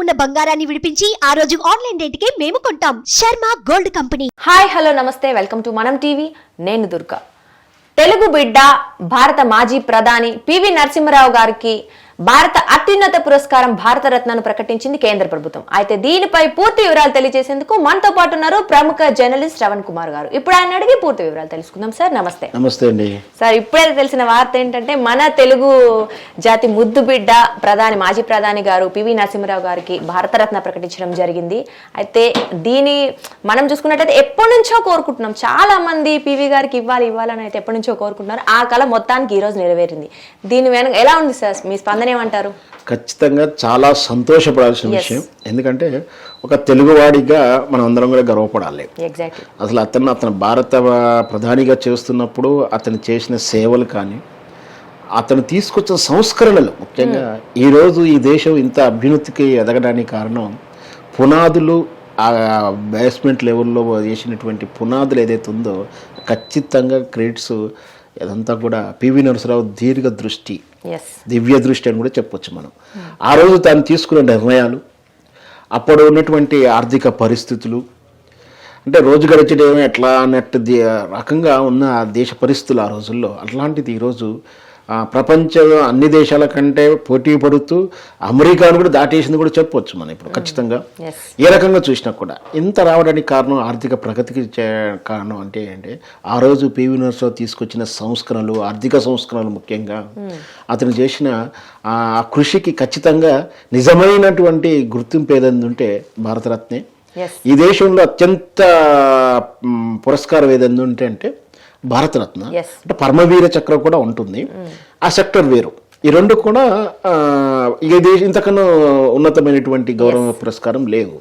ఉన్న బంగారాన్ని విడిపించి ఆ రోజు ఆన్లైన్ రేటుకే మేము కొంటాం. Sharma gold company. Hi hello నమస్తే, వెల్కమ్ టు మనం టీవీ. నేను దుర్గా. తెలుగు బిడ్డ, భారత మాజీ ప్రధాని పివి నరసింహారావు గారికి భారత అత్యున్నత పురస్కారం భారతరత్నను ప్రకటించింది కేంద్ర ప్రభుత్వం. అయితే దీనిపై పూర్తి వివరాలు తెలియజేసేందుకు మనతో పాటు ఉన్నారు ప్రముఖ జర్నలిస్ట్ శ్రవణ్ కుమార్ గారు. ఇప్పుడు ఆయన అడిగి పూర్తి వివరాలు తెలుసుకుందాం. సార్ నమస్తే. నమస్తే అండి. సార్, ఇప్పుడే తెలిసిన వార్త ఏంటంటే మన తెలుగు జాతి ముద్దు బిడ్డ మాజీ ప్రధాని గారు పివి నరసింహారావు గారికి భారతరత్న ప్రకటించడం జరిగింది. అయితే దీని మనం చూసుకున్నట్టయితే ఎప్పటి నుంచో కోరుకుంటున్నాం, చాలా మంది పివి గారికి ఇవ్వాలని అయితే ఎప్పటి నుంచో కోరుకుంటున్నారు. ఆ కళ మొత్తానికి ఈ రోజు నెరవేరింది. దీని వెనక ఎలా ఉంది సార్, మీ స్పందన ఏమంటారు? ఖచ్చితంగా చాలా సంతోషపడాల్సిన విషయం. ఎందుకంటే ఒక తెలుగువాడిగా మనం అందరం కూడా గర్వపడాలి. అసలు అతను భారత ప్రధానిగా చేస్తున్నప్పుడు అతను చేసిన సేవలు కానీ, అతను తీసుకొచ్చిన సంస్కరణలు, ముఖ్యంగా ఈరోజు ఈ దేశం ఇంత అభ్యున్నతికి ఎదగడానికి కారణం పునాదులు, ఆ బేస్మెంట్ లెవెల్లో వేసినటువంటి పునాదులు ఏదైతే ఉందో ఖచ్చితంగా క్రెడిట్స్ అదంతా కూడా పివి నరసింహారావు దీర్ఘ దృష్టి, దివ్య దృష్టి అని కూడా చెప్పొచ్చు మనం. ఆ రోజు తాను తీసుకున్న నిర్ణయాలు, అప్పుడు ఉన్నటువంటి ఆర్థిక పరిస్థితులు, అంటే రోజు గడిచడం ఎట్లా అన్నట్టు రకంగా ఉన్న దేశ పరిస్థితులు ఆ రోజుల్లో, అట్లాంటిది ఈరోజు ప్రపంచం అన్ని దేశాల కంటే పోటీ పడుతూ అమెరికాను కూడా దాటేసింది కూడా చెప్పవచ్చు మనం ఇప్పుడు ఖచ్చితంగా. ఏ రకంగా చూసినా కూడా ఇంత రావడానికి కారణం, ఆర్థిక ప్రగతికి కారణం అంటే ఆ రోజు పివి నరసింహారావు తీసుకొచ్చిన సంస్కరణలు, ఆర్థిక సంస్కరణలు, ముఖ్యంగా అతను చేసిన ఆ కృషికి ఖచ్చితంగా నిజమైనటువంటి గుర్తింపు ఏదైనా ఉంటే భారతరత్నే. ఈ దేశంలో అత్యంత పురస్కారం ఏదైనా ఉంటే అంటే భారతరత్న. అంటే పరమవీర చక్రం కూడా ఉంటుంది, ఆ సెక్టర్ వేరు. ఈ రెండు కూడా ఇంతకన్నా ఉన్నతమైనటువంటి గౌరవ పురస్కారం లేవు.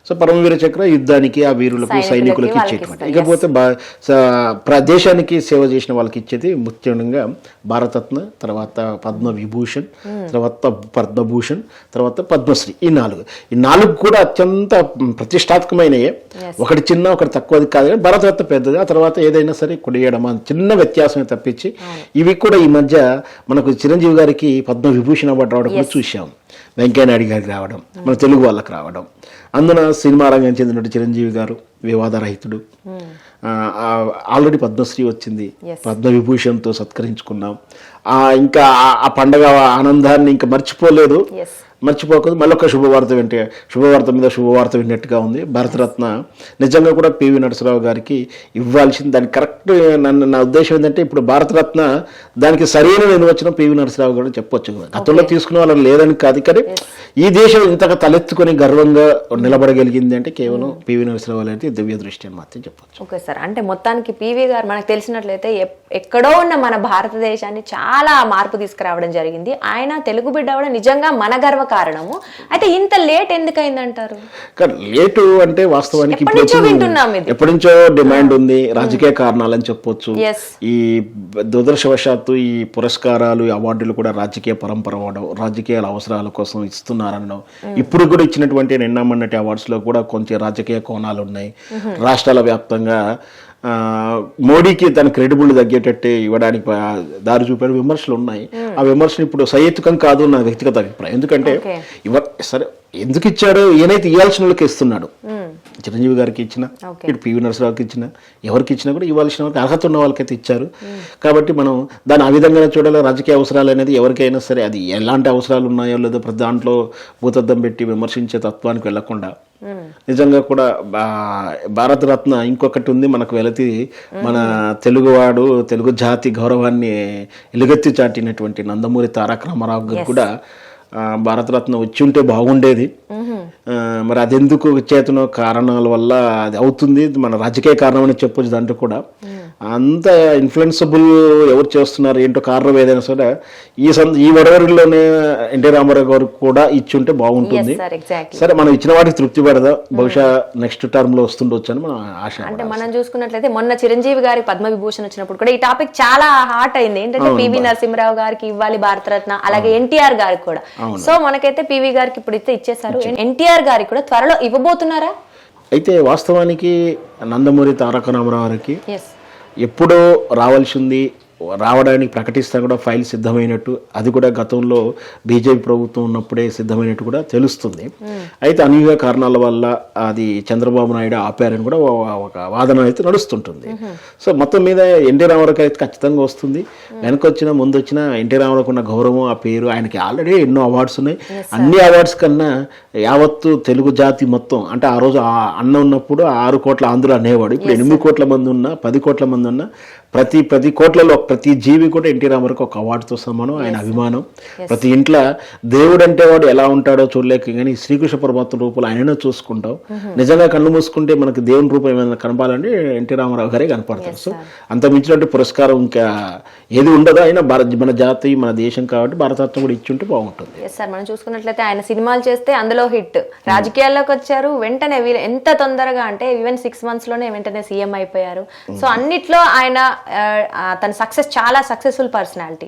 సో పరమవీర చక్ర యుద్ధానికి, ఆ వీరులకు, సైనికులకు ఇచ్చేటువంటి, ఇకపోతే దేశానికి సేవ చేసిన వాళ్ళకి ఇచ్చేది ముఖ్యంగా భారతరత్న, తర్వాత పద్మవిభూషణ్, తర్వాత పద్మభూషణ్, తర్వాత పద్మశ్రీ. ఈ నాలుగు కూడా అత్యంత ప్రతిష్టాత్మకమైనయే. ఒకటి చిన్న, ఒకటి తక్కువది కాదు, కానీ భారతరత్న పెద్దది. ఆ తర్వాత ఏదైనా సరే కొనియడం చిన్న వ్యత్యాసమే తప్పించి, ఇవి కూడా ఈ మధ్య మనకు చిరంజీవి గారికి పద్మవిభూషణ్ అవార్డు రావడం కూడా చూసాం, వెంకయ్యనాయుడు గారికి రావడం, మన తెలుగు వాళ్ళకి రావడం. అందున సినిమా రంగం చెందినట్టు చిరంజీవి గారు వివాదరహితుడు, ఆల్రెడీ పద్మశ్రీ వచ్చింది, పద్మవిభూషణ్తో సత్కరించుకున్నాం. ఇంకా ఆ పండగ ఆనందాన్ని ఇంకా మర్చిపోకూడదు. మళ్ళీ ఒక శుభవార్త మీద శుభవార్త విన్నట్టుగా ఉంది. భారతరత్న నిజంగా కూడా పివి నరసింహారావు గారికి ఇవ్వాల్సింది. దానికి కరెక్ట్ నా ఉద్దేశం ఏంటంటే, ఇప్పుడు భారతరత్న దానికి సరైన నిర్వచనం పివి నరసింహారావు గారు చెప్పొచ్చు. గతంలో తీసుకునే వాళ్ళని లేదని కాదు, కానీ ఈ దేశం ఇంతగా తలెత్తుకొని గర్వంగా నిలబడగలిగింది అంటే కేవలం పివి నరసింహారావు అనేది దివ్య దృష్టి అని మాత్రం చెప్పొచ్చు. ఓకే సార్, అంటే మొత్తానికి పివి గారు మనకు తెలిసినట్లయితే ఎక్కడో ఉన్న మన భారతదేశాన్ని చాలా మార్పు తీసుకురావడం జరిగింది. ఆయన తెలుగు బిడ్డ కూడా నిజంగా మన గర్వ కారణము. అయితే ఇంత లేట్ ఎందుకైందంటారు? లేటు అంటే వాస్తవానికి ఎప్పటి నుంచో డిమాండ్ ఉంది, రాజకీయ కారణాలని చెప్పొచ్చు. ఈ దురదృష్టవశాత్తు ఈ పురస్కారాలు, అవార్డులు కూడా రాజకీయ పరంపర అవడం, రాజకీయాల అవసరాల కోసం ఇస్తున్నారనడం. ఇప్పుడు కూడా ఇచ్చినటువంటి నిన్నమన్నటి అవార్డ్స్ లో కూడా కొంచెం రాజకీయ కోణాలు ఉన్నాయి. రాష్ట్రాల వ్యాప్తంగా మోడీకి తన క్రెడిబుల్ తగ్గేటట్టే ఇవ్వడానికి దారి చూపే విమర్శలు ఉన్నాయి. ఆ విమర్శలు ఇప్పుడు సహేతుకం కాదు నా వ్యక్తిగత అభిప్రాయం. ఎందుకంటే సరే, ఎందుకు ఇచ్చాడో, ఏనైతే ఇవ్వాల్సిన వాళ్ళకి ఇస్తున్నాడు. చిరంజీవి గారికి ఇచ్చిన, ఇటు పివి నరసింహారావుకి ఇచ్చిన, ఎవరికి ఇచ్చినా కూడా ఇవ్వాల్సిన వాళ్ళకి, అర్హత ఉన్న వాళ్ళకైతే ఇచ్చారు. కాబట్టి మనం దాన్ని ఆ విధంగా చూడాలి. రాజకీయ అవసరాలు అనేది ఎవరికైనా సరే, అది ఎలాంటి అవసరాలు ఉన్నాయో లేదో ప్రతి దాంట్లో భూతద్దం పెట్టి విమర్శించే తత్వానికి వెళ్లకుండా, నిజంగా కూడా భారతరత్న ఇంకొకటి ఉంది మనకు వెలతి, మన తెలుగువాడు, తెలుగు జాతి గౌరవాన్ని ఎలుగెత్తి చాటినటువంటి నందమూరి తారక రామారావు గారు కూడా భారతరత్న వచ్చి ఉంటే బాగుండేది. మరి అదెందుకు చేతనో కారణాల వల్ల అది అవుతుంది. మన రాజకీయ కారణం అని చెప్పొచ్చు. దాంట్లో కూడా అంత ఇన్ఫ్లుయెన్సబుల్ ఎవరు చేస్తున్నారు ఏంటో కారణం ఏదైనా సరే ఈ వడవరిలోనే ఎన్టీ రామారావు గారు కూడా ఇచ్చి ఉంటే బాగుంటుంది. సరే, మనం ఇచ్చిన వాటికి తృప్తి పడదా, బహుశా నెక్స్ట్ టర్మ్ లో వస్తుండొచ్చు అని మనం ఆశ. అంటే మనం చూసుకున్నట్లయితే మొన్న చిరంజీవి గారి పద్మవిభూషణ్ వచ్చినప్పుడు కూడా ఈ టాపిక్ చాలా హాట్ అయింది. ఏంటంటే పివి నరసింహారావు గారికి ఇవ్వాలి భారతరత్న, అలాగే ఎన్టీఆర్ గారికి కూడా. సో మనకైతే పివి గారికి ఇప్పుడు ఇచ్చేసారు, ఎన్టీఆర్ గారికి కూడా త్వరలో ఇవ్వబోతున్నారా? అయితే వాస్తవానికి నందమూరి తారక రామారావు గారికి ఎప్పుడో రావాల్సింది రావడానికి ప్రకటిస్తా కూడా ఫైల్ సిద్ధమైనట్టు, అది కూడా గతంలో బీజేపీ ప్రభుత్వం ఉన్నప్పుడే సిద్ధమైనట్టు కూడా తెలుస్తుంది. అయితే అనూహ్య కారణాల వల్ల అది చంద్రబాబు నాయుడు ఆపారని కూడా ఒక వాదన అయితే నడుస్తుంటుంది. సో మొత్తం మీద ఎన్టీ రామారావుకి అయితే ఖచ్చితంగా వస్తుంది. వెనకొచ్చిన ముందు వచ్చిన ఎన్టీ రామారావుకు ఉన్న గౌరవం, ఆ పేరు, ఆయనకి ఆల్రెడీ ఎన్నో అవార్డ్స్ ఉన్నాయి. అన్ని అవార్డ్స్ కన్నా యావత్తు తెలుగు జాతి మొత్తం, అంటే ఆ రోజు అన్న ఉన్నప్పుడు 6 కోట్ల ఆంధ్రులు అనేవాడు. ఇప్పుడు 8 కోట్ల మంది ఉన్నా, 10 కోట్ల మంది ఉన్నా, ప్రతి కోట్లలో ప్రతి జీవి కూడా ఎన్టీ రామారావుకి ఒక అవార్డుతో సమానం. ఆయన అభిమానం. ప్రతి ఇంట్లో దేవుడు అంటే వాడు ఎలా ఉంటాడో చూడలేక కానీ శ్రీకృష్ణ పరమాత్మ రూపంలో ఆయననే చూసుకుంటాం. నిజంగా కళ్ళు మూసుకుంటే మనకి దేవుని రూపం ఏమైనా కనపాలంటే ఎన్టీ రామారావు గారే కనపడతారు. సో అంత మించినట్టు పురస్కారం ఇంకా ఏది ఉండదు. అయినా మన జాతి, మన దేశం కాబట్టి భారతరత్న కూడా ఇచ్చి ఉంటే బాగుంటుంది. సార్ మనం చూసుకున్నట్లయితే ఆయన సినిమాలు చేస్తే అందులో హిట్, రాజకీయాల్లోకి వచ్చారు వెంటనే, ఎంత తొందరగా అంటే ఈవెన్ 6 months లోనే వెంటనే సీఎం అయిపోయారు. సో అన్నిట్లో ఆయన తన చాలా సక్సెస్ఫుల్ పర్సనాలిటీ.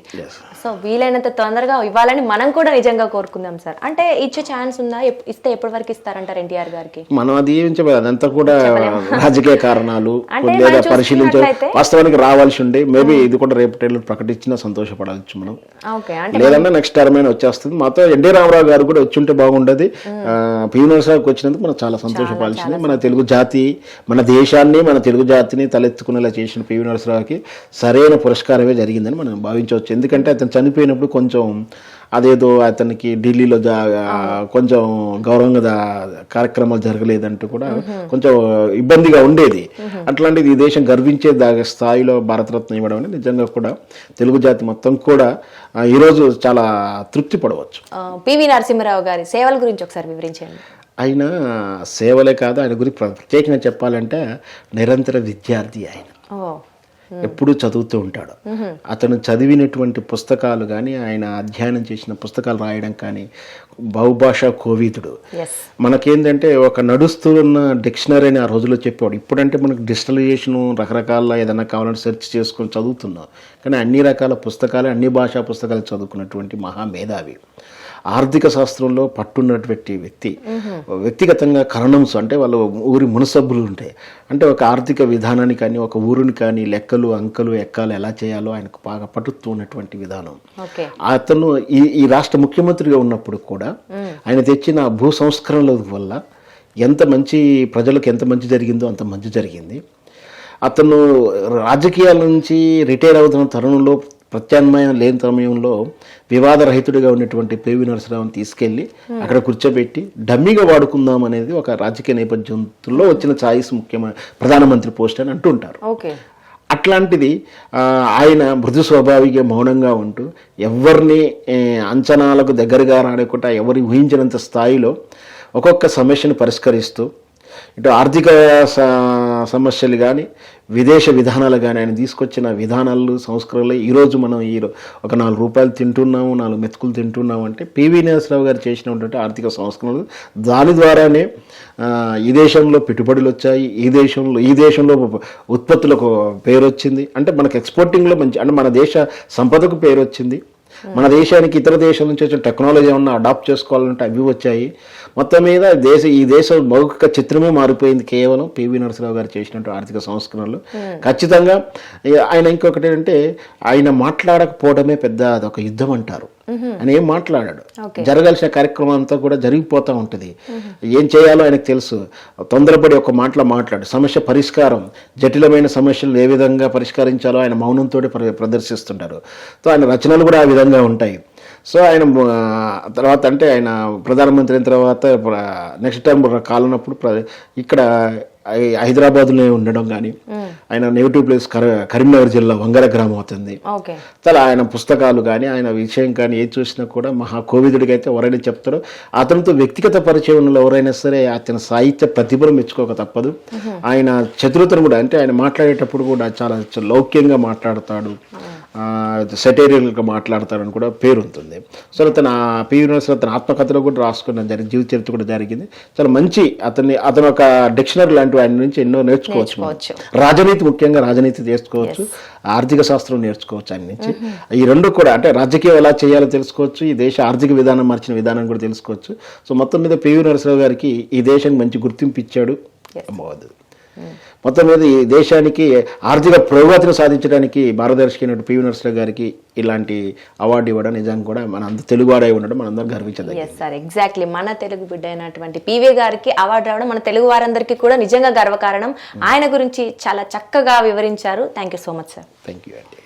సో వీలైనంత తొందరగా ఇవ్వాలని మనం కూడా నిజంగా కోరుకుందాం సార్. అంటే ఇచ్చే ఛాన్స్ ఉందా? ఇస్తే ఎప్పటి వరకు ఇస్తారంటారు ఎన్టీఆర్ గారికి? మనం అది ఏం చెప్పలేదు, అదంతా కూడా రాజకీయ కారణాలు లేదా పరిశీలించే, వాస్తవానికి రావాల్సి ఉండే. మేబీ ఇది కూడా రేపు ట్రైలర్ ప్రకటించినా సంతోషపడాల్సి మనం, లేదన్నా నెక్స్ట్ టర్మ్ అయినా వచ్చేస్తుంది. మాతో ఎన్టీ రామారావు గారు కూడా వచ్చి ఉంటే బాగుండేది. పివి నరసింహారావుకి వచ్చినందుకు మనం చాలా సంతోషపడాల్సింది. మన తెలుగు జాతి, మన దేశాన్ని, మన తెలుగు జాతిని తలెత్తుకునేలా చేసిన పివి నరసింహారావుకి సరైన పురస్కారమే జరిగిందని మనం భావించవచ్చు. ఎందుకంటే అతను చనిపోయినప్పుడు కొంచెం అదేదో అతనికి ఢిల్లీలో కొంచెం గౌరవంగా కార్యక్రమాలు జరగలేదంటూ కూడా కొంచెం ఇబ్బందిగా ఉండేది. అట్లాంటిది ఈ దేశం గర్వించే స్థాయిలో భారతరత్న ఇవ్వడం అనేది నిజంగా కూడా తెలుగు జాతి మొత్తం కూడా ఈరోజు చాలా తృప్తి పడవచ్చు. పివి నరసింహారావు గారి సేవల గురించి ఒకసారి వివరించండి. ఆయన సేవలే కాదు, ఆయన గురించి ప్రత్యేకంగా చెప్పాలంటే నిరంతర విద్యార్థి. ఆయన ఎప్పుడు చదువుతూ ఉంటాడు. అతను చదివినటువంటి పుస్తకాలు కానీ, ఆయన అధ్యయనం చేసిన పుస్తకాలు రాయడం కానీ, బహుభాషా కోవిదుడు. మనకేంటంటే ఒక నడుస్తున్న డిక్షనరీ అని ఆ రోజుల్లో చెప్పేవాడు. ఇప్పుడంటే మనకు డిజిటలైజేషన్, రకరకాల ఏదైనా కావాలంటే సెర్చ్ చేసుకొని చదువుతున్నాం. కానీ అన్ని రకాల పుస్తకాలు, అన్ని భాషా పుస్తకాలు చదువుకున్నటువంటి మహామేధావి. ఆర్థిక శాస్త్రంలో పట్టున్నటువంటి వ్యక్తి. వ్యక్తిగతంగా కరణంస్ అంటే వాళ్ళు ఊరి మునసబ్బులు ఉంటాయి. అంటే ఒక ఆర్థిక విధానాన్ని కానీ, ఒక ఊరిని కానీ లెక్కలు, అంకెలు, ఎక్కాలు ఎలా చేయాలో ఆయనకు బాగా పట్టుతూ ఉన్నటువంటి విధానం. అతను ఈ రాష్ట్ర ముఖ్యమంత్రిగా ఉన్నప్పుడు కూడా ఆయన తెచ్చిన భూ సంస్కరణల వల్ల ఎంత మంచి, ప్రజలకు ఎంత మంచి జరిగిందో అంత మంచి జరిగింది. అతను రాజకీయాల నుంచి రిటైర్ అవుతున్న తరుణంలో, ప్రత్యామ్నాయం లేని సమయంలో వివాదరహితుడిగా ఉన్నటువంటి పివి నరసింహారావుని తీసుకెళ్లి అక్కడ కూర్చోబెట్టి డమ్మీగా వాడుకుందాం అనేది ఒక రాజకీయ నేపథ్యంలో వచ్చిన ఛాయిస్ ప్రధానమంత్రి పోస్ట్ అని అంటుంటారు. అట్లాంటిది ఆయన మృదు స్వభావిగా మౌనంగా ఉంటూ ఎవరిని అంచనాలకు దగ్గరగా రాడకుండా, ఎవరు ఊహించినంత స్థాయిలో ఒక్కొక్క సమస్యను పరిష్కరిస్తూ, ఇటు ఆర్థిక సమస్యలు కానీ, విదేశ విధానాలు కానీ, ఆయన తీసుకొచ్చిన విధానాలు, సంస్కరణలు ఈరోజు మనం ఒక 4 రూపాయలు తింటున్నాము, 4 మెతుకులు తింటున్నాము అంటే పివి నరసింహారావు గారు చేసినటువంటి ఆర్థిక సంస్కరణలు. దాని ద్వారానే ఈ దేశంలో పెట్టుబడులు వచ్చాయి, ఈ దేశంలో ఉత్పత్తులకు పేరు వచ్చింది. అంటే మనకు ఎక్స్పోర్టింగ్లో మంచి, అంటే మన దేశ సంపదకు పేరు వచ్చింది. మన దేశానికి ఇతర దేశాల నుంచి వచ్చిన టెక్నాలజీ ఏమన్నా అడాప్ట్ చేసుకోవాలంటే అవి వచ్చాయి. మొత్తం మీద ఈ దేశం మౌఖిక చిత్రమే మారిపోయింది కేవలం పివి నరసింహారావు గారు చేసినట్టు ఆర్థిక సంస్కరణలు. ఖచ్చితంగా ఆయన ఇంకొకటి ఏంటంటే, ఆయన మాట్లాడకపోవడమే పెద్ద అదొక యుద్ధం అంటారు. ఆయన ఏం మాట్లాడాడు, జరగాల్సిన కార్యక్రమం అంతా కూడా జరిగిపోతూ ఉంటుంది. ఏం చేయాలో ఆయనకు తెలుసు. తొందరపడి ఒక మాట్లాడు, సమస్య పరిష్కారం, జటిలమైన సమస్యలు ఏ విధంగా పరిష్కరించాలో ఆయన మౌనంతో ప్రదర్శిస్తుంటారు. సో ఆయన రచనలు కూడా ఆ విధంగా ఉంటాయి. సో ఆయన తర్వాత అంటే ఆయన ప్రధానమంత్రి అయిన తర్వాత నెక్స్ట్ టైం కాలనప్పుడు ఇక్కడ హైదరాబాద్లో ఉండడం కానీ, ఆయన నేటివ్ ప్లేస్ కరీంనగర్ జిల్లా వంగర గ్రామం అవుతుంది. చాలా ఆయన పుస్తకాలు కానీ, ఆయన విషయం కానీ ఏది చూసినా కూడా మహా కోవిదుడికి అయితే ఎవరైనా చెప్తారో, అతనితో వ్యక్తిగత పరిచయం ఉన్న ఎవరైనా సరే అతని సాహిత్య ప్రతిభను మెచ్చుకోక తప్పదు. ఆయన చతురతను కూడా, అంటే ఆయన మాట్లాడేటప్పుడు కూడా చాలా లౌక్యంగా మాట్లాడతాడు, సెటైరియల్గా మాట్లాడతాడని కూడా పేరు ఉంటుంది. సో తన పివి నరసింహారావు తన ఆత్మకథలో కూడా రాసుకున్న జీవిత చరిత్ర కూడా జరిగింది. చాలా మంచి అతను ఒక డిక్షనరీ లాంటి ఆయన నుంచి ఎన్నో నేర్చుకోవచ్చు. రాజనీతి, ముఖ్యంగా రాజనీతి నేర్చుకోవచ్చు, ఆర్థిక శాస్త్రం నేర్చుకోవచ్చు ఆయన నుంచి. ఈ రెండు కూడా, అంటే రాజకీయం ఎలా చేయాలో తెలుసుకోవచ్చు, ఈ దేశ ఆర్థిక విధానం మార్చిన విధానం కూడా తెలుసుకోవచ్చు. సో మొత్తం మీద పివి నరసింహారావు గారికి ఈ దేశానికి మంచి గుర్తింపు ఇచ్చాడు. మొత్తం మీద ఈ దేశానికి ఆర్థిక పురోగతిని సాధించడానికి మార్గదర్శి అయినటువంటి పివి నరసింహ గారికి ఇలాంటి అవార్డు ఇవ్వడం నిజంగా కూడా మన అంత తెలుగువాడై ఉండడం మనందరం గర్వించదు. ఎస్ సార్, ఎగ్జాక్ట్లీ మన తెలుగు బిడ్డ అయినటువంటి పివి గారికి అవార్డు రావడం మన తెలుగు వారందరికీ కూడా నిజంగా గర్వకారణం. ఆయన గురించి చాలా చక్కగా వివరించారు. Thank you so much sir. Thank you అండి.